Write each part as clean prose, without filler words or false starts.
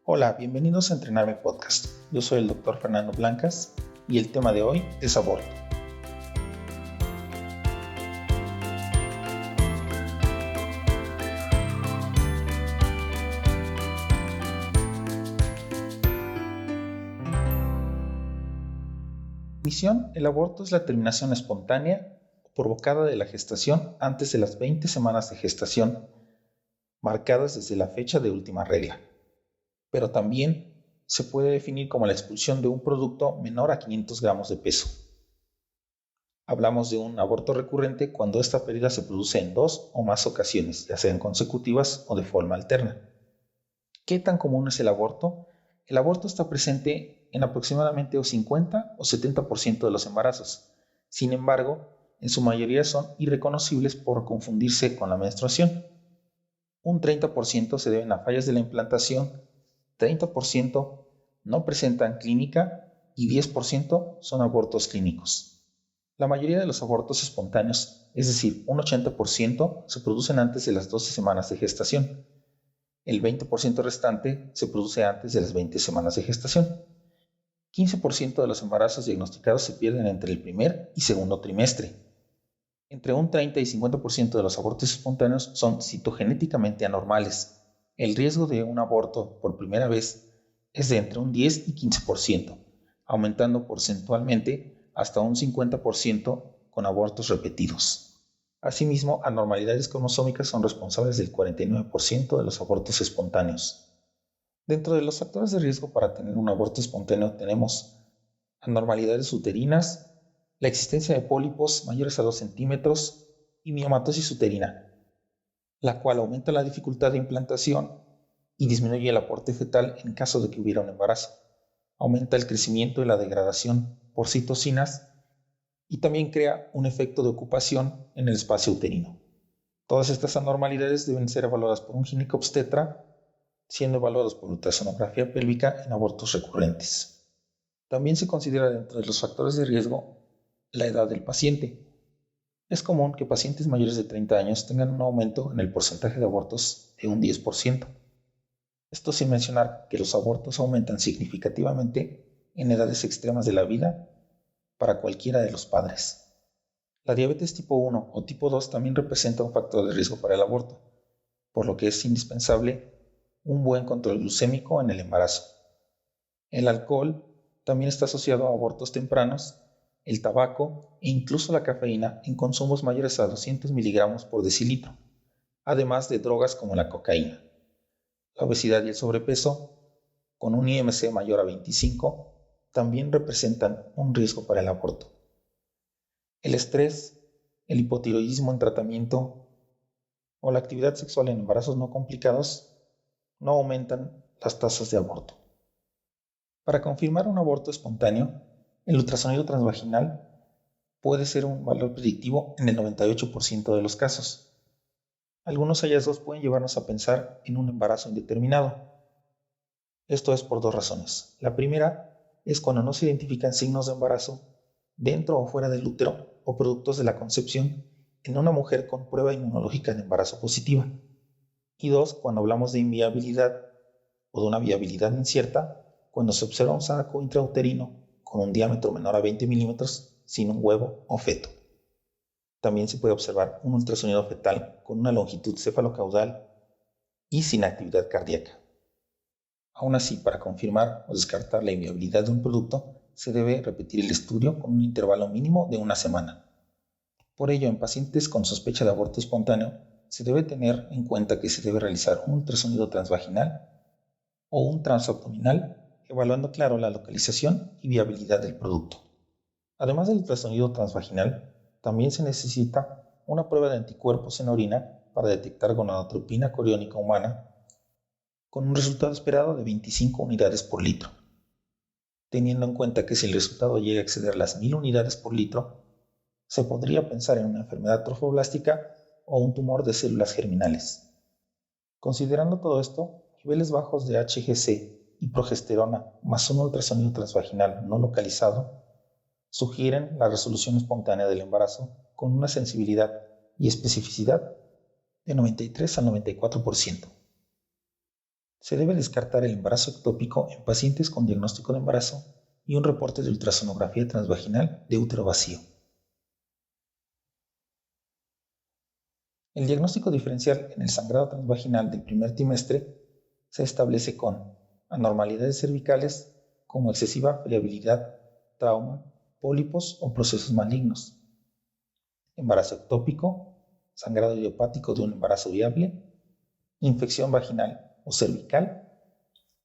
Hola, bienvenidos a Entrenarme Podcast. Yo soy el Dr. Fernando Blancas y el tema de hoy es aborto. Definición: el aborto es la terminación espontánea o provocada de la gestación antes de las 20 semanas de gestación, marcadas desde la fecha de última regla. Pero también se puede definir como la expulsión de un producto menor a 500 gramos de peso. Hablamos de un aborto recurrente cuando esta pérdida se produce en 2 o más ocasiones, ya sean consecutivas o de forma alterna. ¿Qué tan común es el aborto? El aborto está presente en aproximadamente 50 o 70% de los embarazos. Sin embargo, en su mayoría son irreconocibles por confundirse con la menstruación. Un 30% se deben a fallas de la implantación, 30% no presentan clínica y 10% son abortos clínicos. La mayoría de los abortos espontáneos, es decir, un 80%, se producen antes de las 12 semanas de gestación. El 20% restante se produce antes de las 20 semanas de gestación. 15% de los embarazos diagnosticados se pierden entre el primer y segundo trimestre. Entre un 30 y 50% de los abortos espontáneos son citogenéticamente anormales. El riesgo de un aborto por primera vez es de entre un 10 y 15%, aumentando porcentualmente hasta un 50% con abortos repetidos. Asimismo, anormalidades cromosómicas son responsables del 49% de los abortos espontáneos. Dentro de los factores de riesgo para tener un aborto espontáneo tenemos anormalidades uterinas, la existencia de pólipos mayores a 2 centímetros y miomatosis uterina, la cual aumenta la dificultad de implantación y disminuye el aporte fetal en caso de que hubiera un embarazo. Aumenta el crecimiento y la degradación por citocinas y también crea un efecto de ocupación en el espacio uterino. Todas estas anormalidades deben ser evaluadas por un ginecobstetra, siendo evaluados por ultrasonografía pélvica en abortos recurrentes. También se considera dentro de los factores de riesgo la edad del paciente. Es común que pacientes mayores de 30 años tengan un aumento en el porcentaje de abortos de un 10%. Esto sin mencionar que los abortos aumentan significativamente en edades extremas de la vida para cualquiera de los padres. La diabetes tipo 1 o tipo 2 también representa un factor de riesgo para el aborto, por lo que es indispensable un buen control glucémico en el embarazo. El alcohol también está asociado a abortos tempranos, el tabaco e incluso la cafeína en consumos mayores a 200 miligramos por decilitro, además de drogas como la cocaína. La obesidad y el sobrepeso, con un IMC mayor a 25, también representan un riesgo para el aborto. El estrés, el hipotiroidismo en tratamiento o la actividad sexual en embarazos no complicados no aumentan las tasas de aborto. Para confirmar un aborto espontáneo, el ultrasonido transvaginal puede ser un valor predictivo en el 98% de los casos. Algunos hallazgos pueden llevarnos a pensar en un embarazo indeterminado. Esto es por dos razones. La primera es cuando no se identifican signos de embarazo dentro o fuera del útero o productos de la concepción en una mujer con prueba inmunológica de embarazo positiva. Y dos, cuando hablamos de inviabilidad o de una viabilidad incierta, cuando se observa un saco intrauterino con un diámetro menor a 20 milímetros sin un huevo o feto. También se puede observar un ultrasonido fetal con una longitud cefalocaudal y sin actividad cardíaca. Aún así, para confirmar o descartar la inviabilidad de un producto, se debe repetir el estudio con un intervalo mínimo de una semana. Por ello, en pacientes con sospecha de aborto espontáneo, se debe tener en cuenta que se debe realizar un ultrasonido transvaginal o un transabdominal, evaluando claro la localización y viabilidad del producto. Además del ultrasonido transvaginal, también se necesita una prueba de anticuerpos en orina para detectar gonadotropina coriónica humana con un resultado esperado de 25 unidades por litro. Teniendo en cuenta que si el resultado llega a exceder las 1000 unidades por litro, se podría pensar en una enfermedad trofoblástica o un tumor de células germinales. Considerando todo esto, niveles bajos de HGC y progesterona más un ultrasonido transvaginal no localizado sugieren la resolución espontánea del embarazo con una sensibilidad y especificidad de 93 al 94%. Se debe descartar el embarazo ectópico en pacientes con diagnóstico de embarazo y un reporte de ultrasonografía transvaginal de útero vacío. El diagnóstico diferencial en el sangrado transvaginal del primer trimestre se establece con anormalidades cervicales como excesiva friabilidad, trauma, pólipos o procesos malignos, embarazo ectópico, sangrado idiopático de un embarazo viable, infección vaginal o cervical,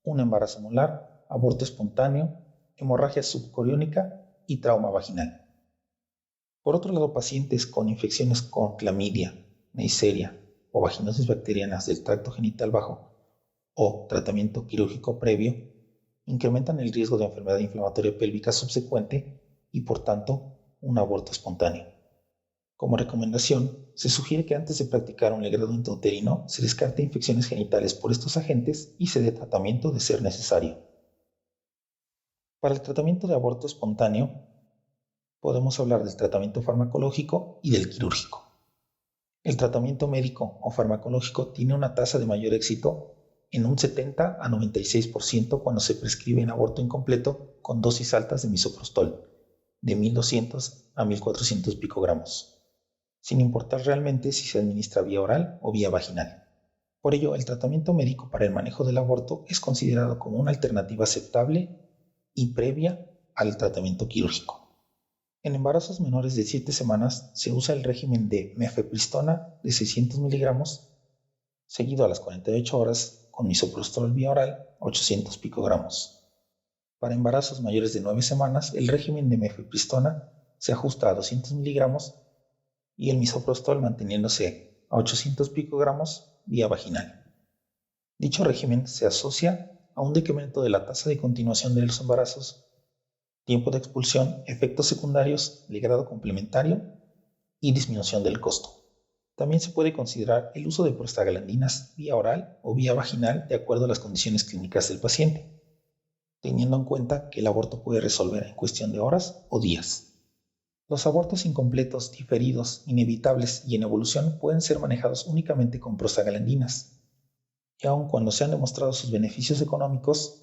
un embarazo molar, aborto espontáneo, hemorragia subcoriónica y trauma vaginal. Por otro lado, pacientes con infecciones con clamidia, Neisseria o vaginosis bacterianas del tracto genital bajo o tratamiento quirúrgico previo incrementan el riesgo de enfermedad inflamatoria pélvica subsecuente y, por tanto, un aborto espontáneo. Como recomendación, se sugiere que antes de practicar un legrado intrauterino se descarte infecciones genitales por estos agentes y se dé tratamiento de ser necesario. Para el tratamiento de aborto espontáneo, podemos hablar del tratamiento farmacológico y del quirúrgico. El tratamiento médico o farmacológico tiene una tasa de mayor éxito en un 70 a 96% cuando se prescribe en aborto incompleto con dosis altas de misoprostol, de 1200 a 1400 picogramos, sin importar realmente si se administra vía oral o vía vaginal. Por ello, el tratamiento médico para el manejo del aborto es considerado como una alternativa aceptable y previa al tratamiento quirúrgico. En embarazos menores de 7 semanas se usa el régimen de mifepristona de 600 miligramos, seguido a las 48 horas con misoprostol vía oral 800 picogramos. Para embarazos mayores de 9 semanas, el régimen de mifepristona se ajusta a 200 miligramos y el misoprostol manteniéndose a 800 picogramos vía vaginal. Dicho régimen se asocia a un decremento de la tasa de continuación de los embarazos, tiempo de expulsión, efectos secundarios, legrado complementario y disminución del costo. También se puede considerar el uso de prostaglandinas vía oral o vía vaginal de acuerdo a las condiciones clínicas del paciente, teniendo en cuenta que el aborto puede resolver en cuestión de horas o días. Los abortos incompletos, diferidos, inevitables y en evolución pueden ser manejados únicamente con prostaglandinas, y aun cuando se han demostrado sus beneficios económicos,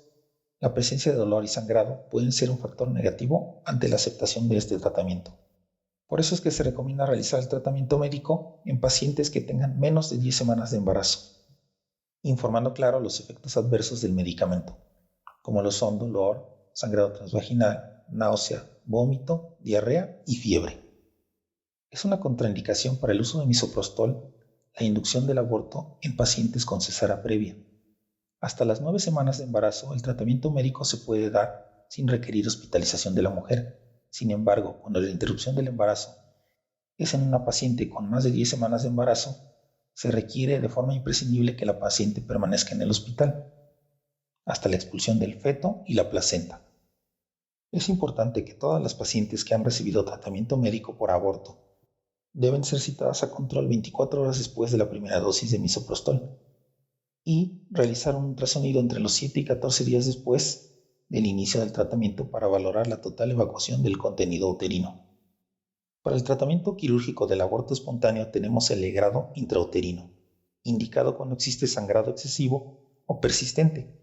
la presencia de dolor y sangrado pueden ser un factor negativo ante la aceptación de este tratamiento. Por eso es que se recomienda realizar el tratamiento médico en pacientes que tengan menos de 10 semanas de embarazo, informando claro los efectos adversos del medicamento, como lo son dolor, sangrado transvaginal, náusea, vómito, diarrea y fiebre. Es una contraindicación para el uso de misoprostol la inducción del aborto en pacientes con cesárea previa. Hasta las 9 semanas de embarazo, el tratamiento médico se puede dar sin requerir hospitalización de la mujer. Sin embargo, cuando la interrupción del embarazo es en una paciente con más de 10 semanas de embarazo, se requiere de forma imprescindible que la paciente permanezca en el hospital hasta la expulsión del feto y la placenta. Es importante que todas las pacientes que han recibido tratamiento médico por aborto deben ser citadas a control 24 horas después de la primera dosis de misoprostol y realizar un ultrasonido entre los 7 y 14 días después del inicio del tratamiento para valorar la total evacuación del contenido uterino. Para el tratamiento quirúrgico del aborto espontáneo tenemos el legrado intrauterino, indicado cuando existe sangrado excesivo o persistente,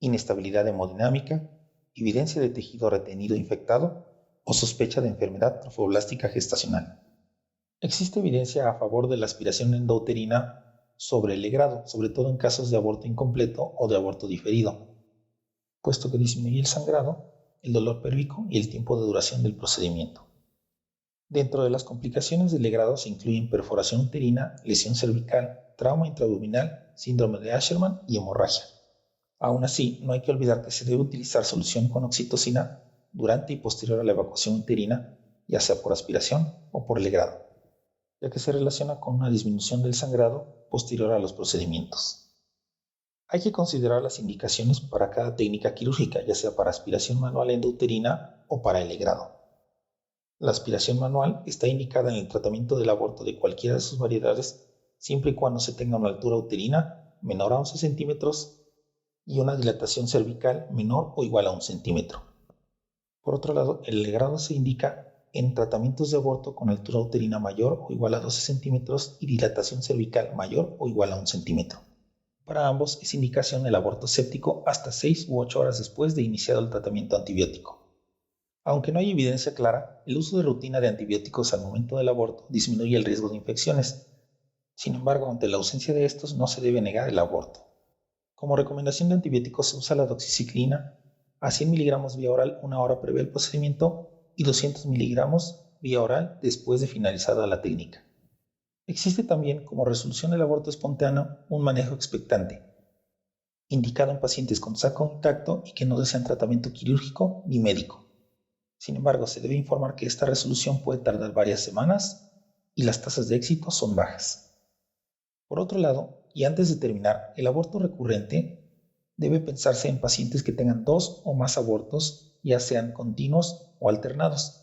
inestabilidad hemodinámica, evidencia de tejido retenido infectado o sospecha de enfermedad trofoblástica gestacional. Existe evidencia a favor de la aspiración endouterina sobre el legrado, sobre todo en casos de aborto incompleto o de aborto diferido, puesto que disminuye el sangrado, el dolor pélvico y el tiempo de duración del procedimiento. Dentro de las complicaciones del legrado se incluyen perforación uterina, lesión cervical, trauma intraabdominal, síndrome de Asherman y hemorragia. Aún así, no hay que olvidar que se debe utilizar solución con oxitocina durante y posterior a la evacuación uterina, ya sea por aspiración o por legrado, ya que se relaciona con una disminución del sangrado posterior a los procedimientos. Hay que considerar las indicaciones para cada técnica quirúrgica, ya sea para aspiración manual endouterina o para el legrado. La aspiración manual está indicada en el tratamiento del aborto de cualquiera de sus variedades, siempre y cuando se tenga una altura uterina menor a 11 centímetros y una dilatación cervical menor o igual a 1 centímetro. Por otro lado, el legrado se indica en tratamientos de aborto con altura uterina mayor o igual a 12 centímetros y dilatación cervical mayor o igual a 1 centímetro. Para ambos es indicación el aborto séptico hasta 6 u 8 horas después de iniciado el tratamiento antibiótico. Aunque no hay evidencia clara, el uso de rutina de antibióticos al momento del aborto disminuye el riesgo de infecciones. Sin embargo, ante la ausencia de estos no se debe negar el aborto. Como recomendación de antibióticos se usa la doxiciclina a 100 miligramos vía oral una hora previa al procedimiento y 200 miligramos vía oral después de finalizada la técnica. Existe también como resolución del aborto espontáneo un manejo expectante, indicado en pacientes con saco intacto y que no desean tratamiento quirúrgico ni médico. Sin embargo, se debe informar que esta resolución puede tardar varias semanas y las tasas de éxito son bajas. Por otro lado, y antes de terminar, el aborto recurrente debe pensarse en pacientes que tengan 2 o más abortos, ya sean continuos o alternados.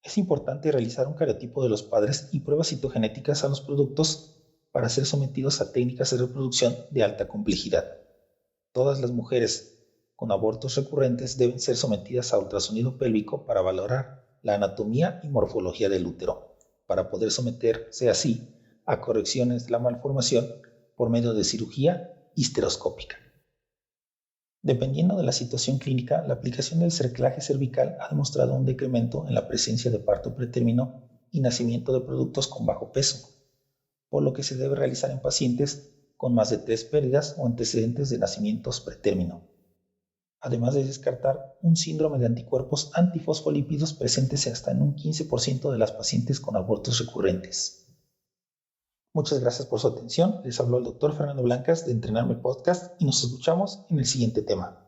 Es importante realizar un cariotipo de los padres y pruebas citogenéticas a los productos para ser sometidos a técnicas de reproducción de alta complejidad. Todas las mujeres con abortos recurrentes deben ser sometidas a ultrasonido pélvico para valorar la anatomía y morfología del útero, para poder someterse así a correcciones de la malformación por medio de cirugía histeroscópica. Dependiendo de la situación clínica, la aplicación del cerclaje cervical ha demostrado un decremento en la presencia de parto pretérmino y nacimiento de productos con bajo peso, por lo que se debe realizar en pacientes con más de 3 pérdidas o antecedentes de nacimientos pretérmino, además de descartar un síndrome de anticuerpos antifosfolípidos presentes hasta en un 15% de las pacientes con abortos recurrentes. Muchas gracias por su atención. Les habló el Dr. Fernando Blancas de Entrenarme Podcast y nos escuchamos en el siguiente tema.